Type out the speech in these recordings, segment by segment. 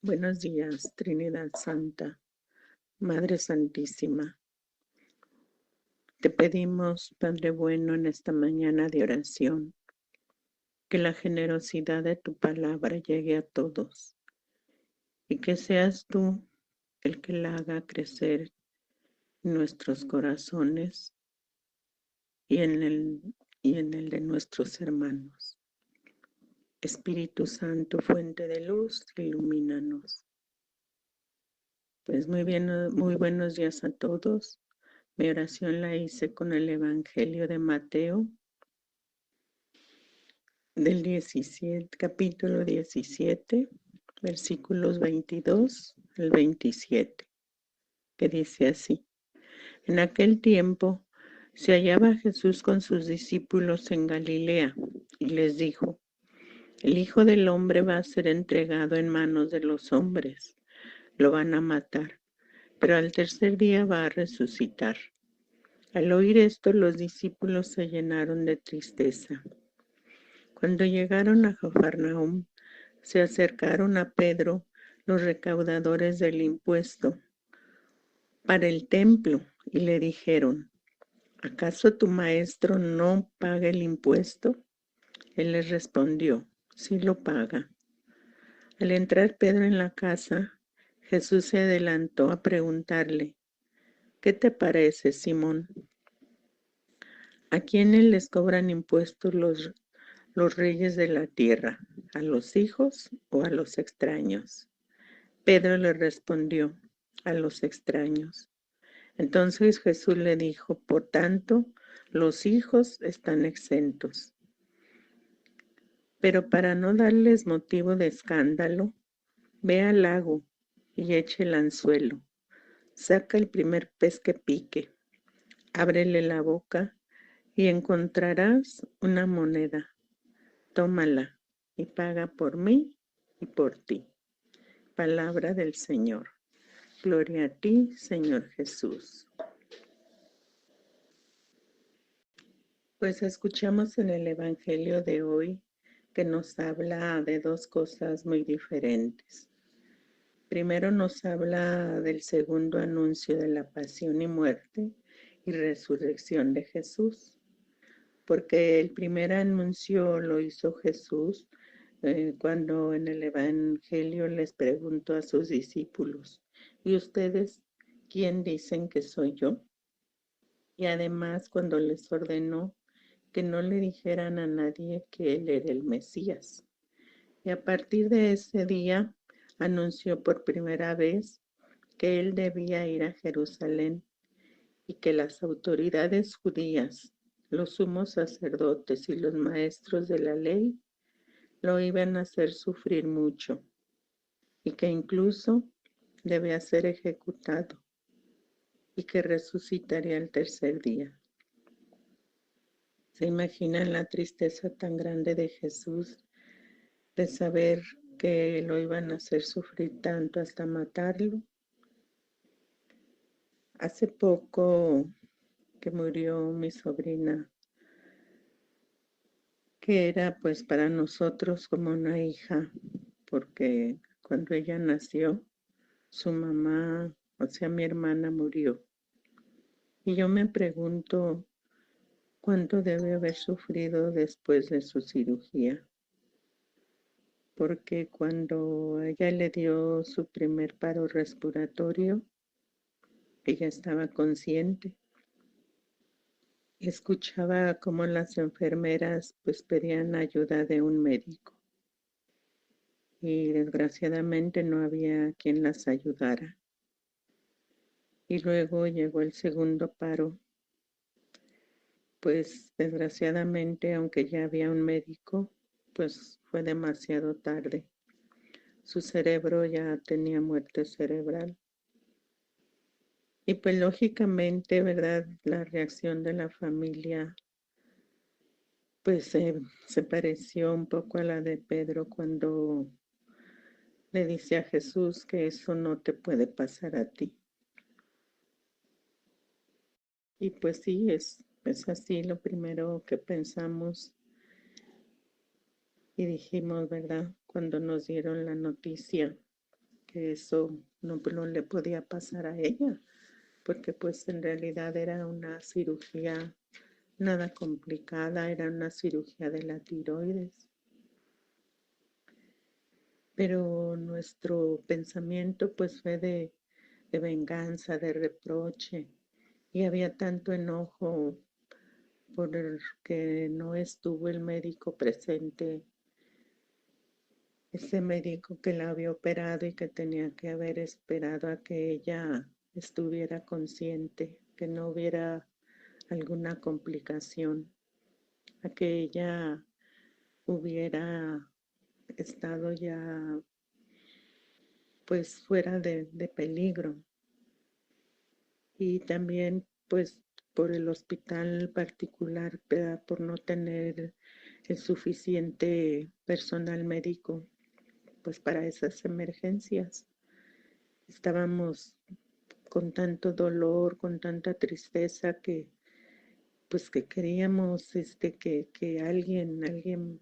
Buenos días, Trinidad Santa, Madre Santísima. Te pedimos, Padre bueno, en esta mañana de oración, que la generosidad de tu palabra llegue a todos y que seas tú el que la haga crecer en nuestros corazones y en el de nuestros hermanos. Espíritu Santo, fuente de luz, ilumínanos. Pues muy buenos días a todos. Mi oración la hice con el Evangelio de Mateo, del 17, capítulo 17, versículos 22 al 27, que dice así: En aquel tiempo se hallaba Jesús con sus discípulos en Galilea y les dijo: El Hijo del Hombre va a ser entregado en manos de los hombres, lo van a matar, pero al tercer día va a resucitar. Al oír esto, los discípulos se llenaron de tristeza. Cuando llegaron a Cafarnaúm, se acercaron a Pedro los recaudadores del impuesto para el templo y le dijeron: ¿Acaso tu maestro no paga el impuesto? Él les respondió: Sí lo paga. Al entrar Pedro en la casa, Jesús se adelantó a preguntarle: ¿Qué te parece, Simón? ¿A quiénes les cobran impuestos los reyes de la tierra? ¿A los hijos o a los extraños? Pedro le respondió: a los extraños. Entonces Jesús le dijo: por tanto, los hijos están exentos. Pero para no darles motivo de escándalo, ve al lago y eche el anzuelo. Saca el primer pez que pique, ábrele la boca y encontrarás una moneda. Tómala y paga por mí y por ti. Palabra del Señor. Gloria a ti, Señor Jesús. Pues escuchamos en el Evangelio de hoy que nos habla de dos cosas muy diferentes. Primero nos habla del segundo anuncio de la pasión y muerte y resurrección de Jesús, porque el primer anuncio lo hizo Jesús cuando en el Evangelio les preguntó a sus discípulos: ¿y ustedes quién dicen que soy yo? Y además cuando les ordenó que no le dijeran a nadie que él era el Mesías. Y a partir de ese día anunció por primera vez que él debía ir a Jerusalén y que las autoridades judías, los sumos sacerdotes y los maestros de la ley lo iban a hacer sufrir mucho y que incluso debía ser ejecutado y que resucitaría el tercer día. ¿Se imaginan la tristeza tan grande de Jesús de saber que lo iban a hacer sufrir tanto hasta matarlo? Hace poco que murió mi sobrina, que era pues para nosotros como una hija, porque cuando ella nació, su mamá, o sea, mi hermana murió. Y yo me pregunto cuánto debe haber sufrido después de su cirugía, porque cuando ella le dio su primer paro respiratorio, ella estaba consciente. Escuchaba cómo las enfermeras pues pedían ayuda de un médico y desgraciadamente no había quien las ayudara. Y luego llegó el segundo paro, pues desgraciadamente, aunque ya había un médico, pues fue demasiado tarde. Su cerebro ya tenía muerte cerebral. Y pues lógicamente, ¿verdad? La reacción de la familia pues se pareció un poco a la de Pedro cuando le dice a Jesús que eso no te puede pasar a ti. Y pues sí, es así lo primero que pensamos y dijimos, ¿verdad? Cuando nos dieron la noticia que eso no le podía pasar a ella, porque pues en realidad era una cirugía nada complicada, era una cirugía de la tiroides. Pero nuestro pensamiento pues fue de venganza, de reproche, y había tanto enojo porque no estuvo el médico presente, ese médico que la había operado y que tenía que haber esperado a que ella estuviera consciente, que no hubiera alguna complicación, a que ella hubiera estado ya pues fuera de peligro. Y también pues por el hospital particular, por no tener el suficiente personal médico pues para esas emergencias. Estábamos con tanto dolor, con tanta tristeza que pues que queríamos que alguien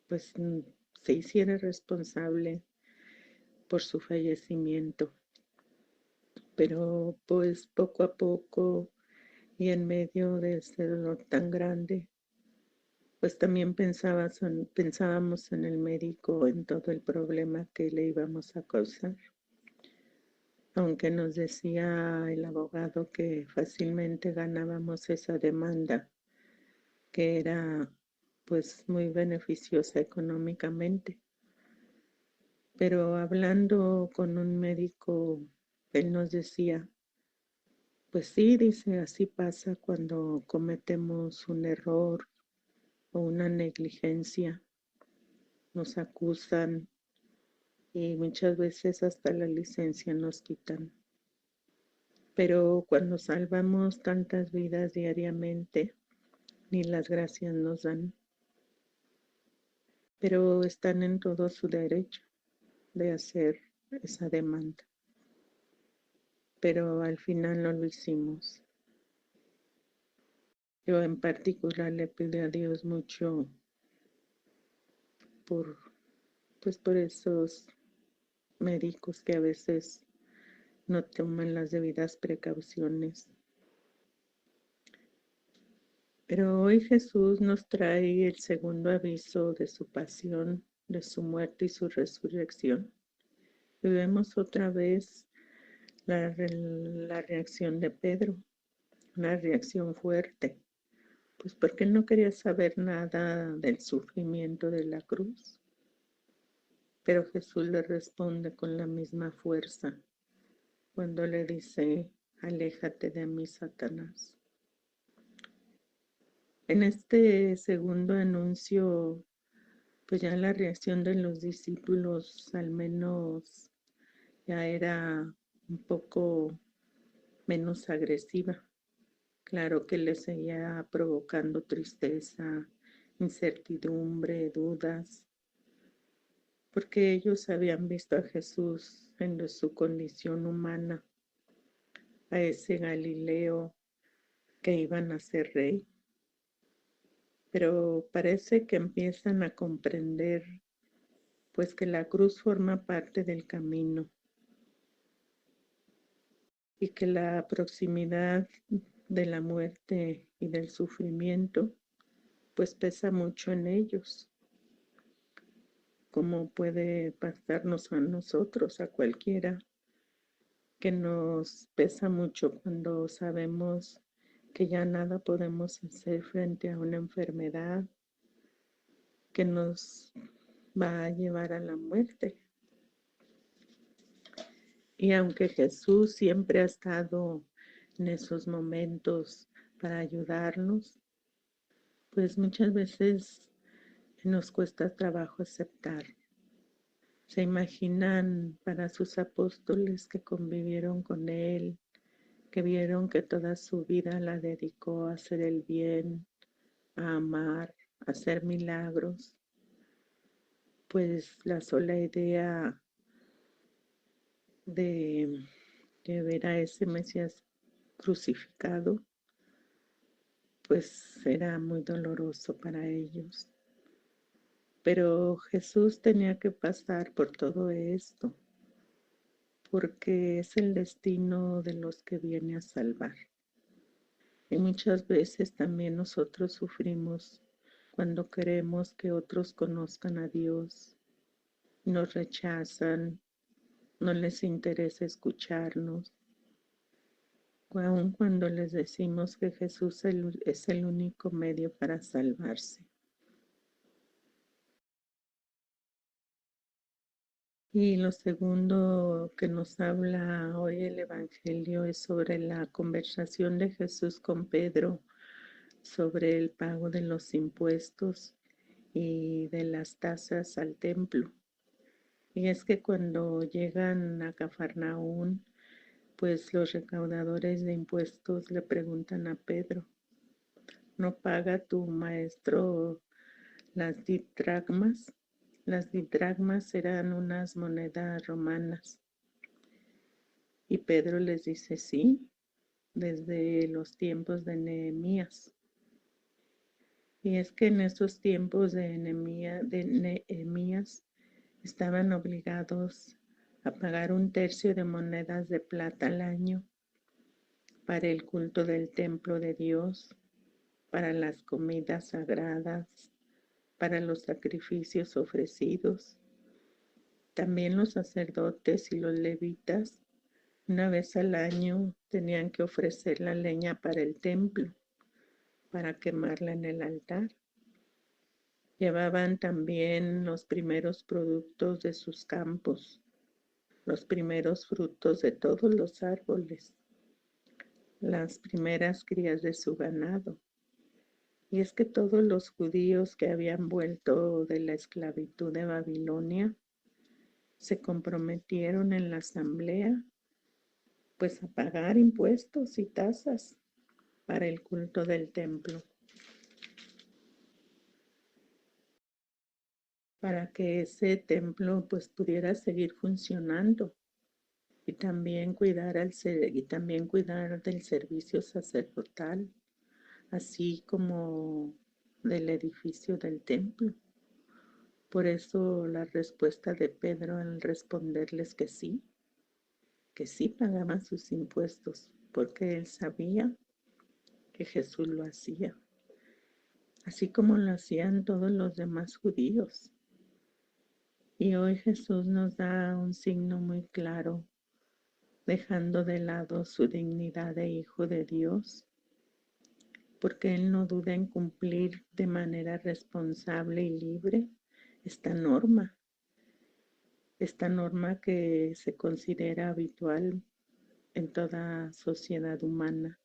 pues se hiciera responsable por su fallecimiento. Pero pues poco a poco y en medio de ese dolor tan grande, pues también pensábamos en el médico, en todo el problema que le íbamos a causar. Aunque nos decía el abogado que fácilmente ganábamos esa demanda, que era pues muy beneficiosa económicamente. Pero hablando con un médico, él nos decía, pues sí, dice, así pasa cuando cometemos un error o una negligencia, nos acusan y muchas veces hasta la licencia nos quitan. Pero cuando salvamos tantas vidas diariamente, ni las gracias nos dan. Pero están en todo su derecho de hacer esa demanda. Pero al final no lo hicimos. Yo en particular le pido a Dios mucho por, pues por esos médicos que a veces no toman las debidas precauciones. Pero hoy Jesús nos trae el segundo aviso de su pasión, de su muerte y su resurrección. Y vemos otra vez la reacción de Pedro, una reacción fuerte, pues porque él no quería saber nada del sufrimiento de la cruz. Pero Jesús le responde con la misma fuerza cuando le dice, aléjate de mí, Satanás. En este segundo anuncio, pues ya la reacción de los discípulos al menos ya era un poco menos agresiva. Claro que les seguía provocando tristeza, incertidumbre, dudas, porque ellos habían visto a Jesús en su condición humana, a ese Galileo que iban a ser rey. Pero parece que empiezan a comprender pues que la cruz forma parte del camino y que la proximidad de la muerte y del sufrimiento pues pesa mucho en ellos, como puede pasarnos a nosotros, a cualquiera, que nos pesa mucho cuando sabemos que ya nada podemos hacer frente a una enfermedad que nos va a llevar a la muerte. Y aunque Jesús siempre ha estado en esos momentos para ayudarnos, pues muchas veces nos cuesta trabajo aceptar. Se imaginan para sus apóstoles que convivieron con Él, que vieron que toda su vida la dedicó a hacer el bien, a amar, a hacer milagros, pues la sola idea de, de ver a ese Mesías crucificado, pues era muy doloroso para ellos. Pero Jesús tenía que pasar por todo esto porque es el destino de los que viene a salvar. Y muchas veces también nosotros sufrimos cuando queremos que otros conozcan a Dios, nos rechazan, no les interesa escucharnos, aun cuando les decimos que Jesús es el único medio para salvarse. Y lo segundo que nos habla hoy el Evangelio es sobre la conversación de Jesús con Pedro sobre el pago de los impuestos y de las tasas al templo. Y es que cuando llegan a Cafarnaún, pues los recaudadores de impuestos le preguntan a Pedro, ¿no paga tu maestro las didracmas? Las didracmas eran unas monedas romanas. Y Pedro les dice, sí, desde los tiempos de Nehemías. Y es que en esos tiempos de Nehemías estaban obligados a pagar 1/3 de monedas de plata al año para el culto del templo de Dios, para las comidas sagradas, para los sacrificios ofrecidos. También los sacerdotes y los levitas, una vez al año, tenían que ofrecer la leña para el templo, para quemarla en el altar. Llevaban también los primeros productos de sus campos, los primeros frutos de todos los árboles, las primeras crías de su ganado. Y es que todos los judíos que habían vuelto de la esclavitud de Babilonia se comprometieron en la asamblea pues a pagar impuestos y tasas para el culto del templo, para que ese templo pues pudiera seguir funcionando y también cuidar del servicio sacerdotal, así como del edificio del templo. Por eso la respuesta de Pedro al responderles que sí pagaban sus impuestos, porque él sabía que Jesús lo hacía, así como lo hacían todos los demás judíos. Y hoy Jesús nos da un signo muy claro, dejando de lado su dignidad de Hijo de Dios, porque Él no duda en cumplir de manera responsable y libre esta norma que se considera habitual en toda sociedad humana.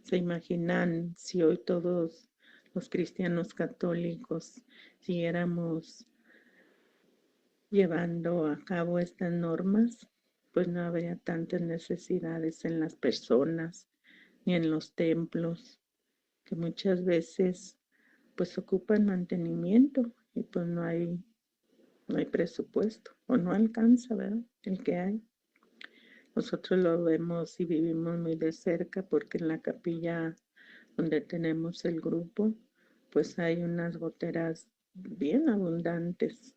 ¿Se imaginan si hoy todos los cristianos católicos siguiéramos llevando a cabo estas normas? Pues no habría tantas necesidades en las personas ni en los templos, que muchas veces pues ocupan mantenimiento y pues no hay presupuesto o no alcanza, ¿verdad? El que hay. Nosotros lo vemos y vivimos muy de cerca porque en la capilla donde tenemos el grupo, pues hay unas goteras bien abundantes.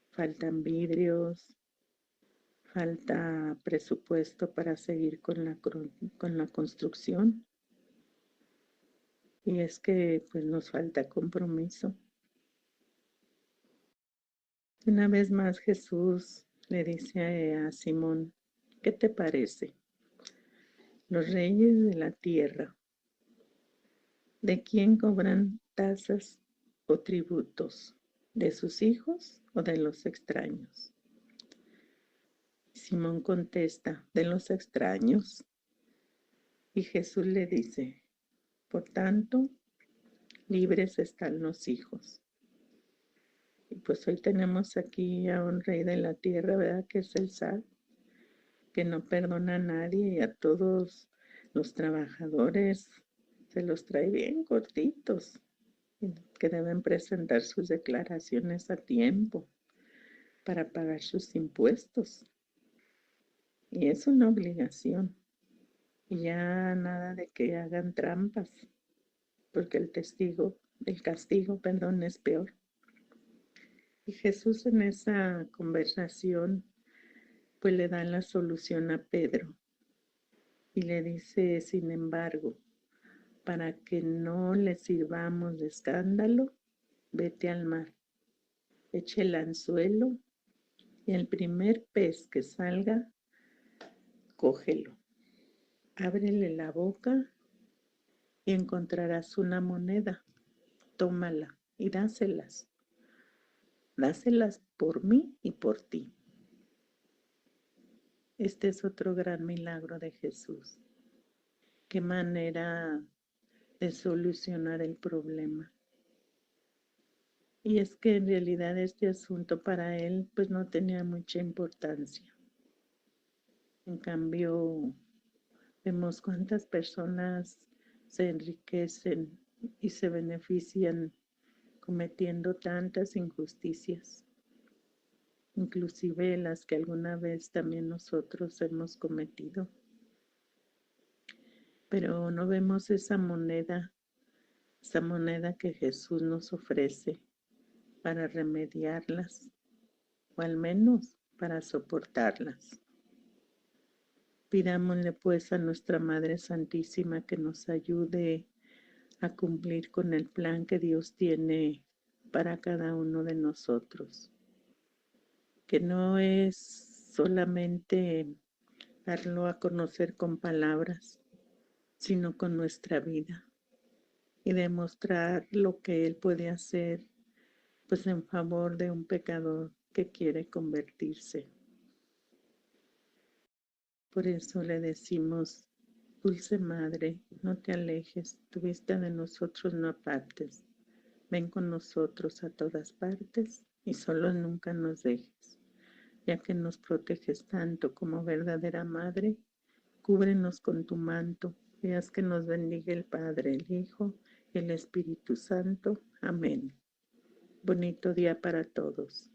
Faltan vidrios, falta presupuesto para seguir con la construcción. Y es que pues nos falta compromiso. Una vez más Jesús le dice a Simón, ¿qué te parece? Los reyes de la tierra, ¿de quién cobran tasas o tributos? ¿De sus hijos o de los extraños? Simón contesta, de los extraños. Y Jesús le dice, por tanto, libres están los hijos. Y pues hoy tenemos aquí a un rey de la tierra, ¿verdad? Que es el zar, que no perdona a nadie y a todos los trabajadores se los trae bien cortitos, que deben presentar sus declaraciones a tiempo para pagar sus impuestos. Y es una obligación. Y ya nada de que hagan trampas, porque el castigo, perdón, es peor. Y Jesús en esa conversación pues le da la solución a Pedro y le dice, sin embargo, para que no le sirvamos de escándalo, vete al mar, eche el anzuelo y el primer pez que salga, cógelo. Ábrele la boca y encontrarás una moneda. Tómala y dáselas. Dáselas por mí y por ti. Este es otro gran milagro de Jesús. Qué manera de solucionar el problema. Y es que en realidad este asunto para él pues no tenía mucha importancia. En cambio, vemos cuántas personas se enriquecen y se benefician cometiendo tantas injusticias, inclusive las que alguna vez también nosotros hemos cometido. Pero no vemos esa moneda que Jesús nos ofrece para remediarlas, o al menos para soportarlas. Pidámosle pues a nuestra Madre Santísima que nos ayude a cumplir con el plan que Dios tiene para cada uno de nosotros, que no es solamente darlo a conocer con palabras, sino con nuestra vida y demostrar lo que Él puede hacer pues en favor de un pecador que quiere convertirse. Por eso le decimos, dulce Madre, no te alejes, tu vista de nosotros no apartes. Ven con nosotros a todas partes y solo nunca nos dejes. Ya que nos proteges tanto como verdadera Madre, cúbrenos con tu manto y haz que nos bendiga el Padre, el Hijo y el Espíritu Santo. Amén. Bonito día para todos.